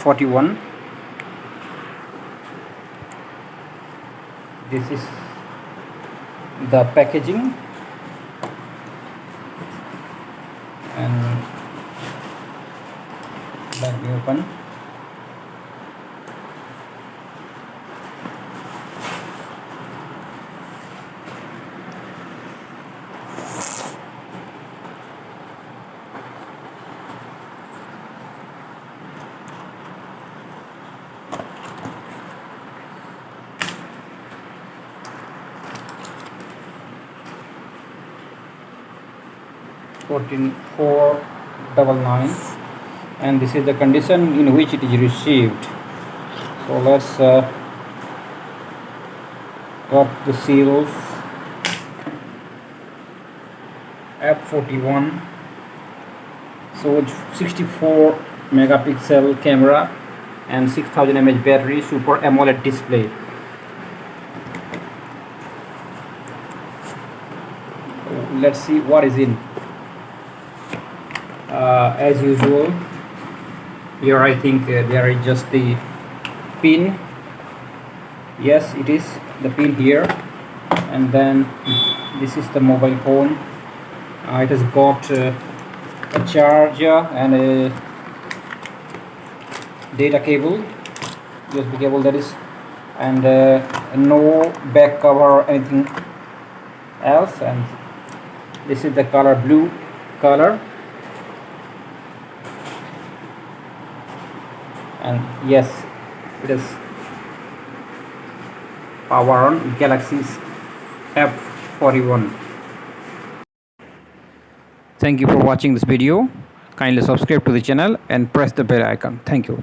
F41. This is the packaging, and let me open. $14,499, and this is the condition in which it is received. So let's cut the seals. F41, so 64 megapixel camera and 6000 mAh battery, super AMOLED display. Let's see what is in. As usual, here I think there is just the pin. Yes, it is the pin here, and then this is the mobile phone. It has got a charger and a data cable, USB cable, that is, and no back cover or anything else. And this is the color, blue color. And yes, it is power on Galaxy's F41. Thank you for watching this video. Kindly subscribe to the channel and press the bell icon. Thank you.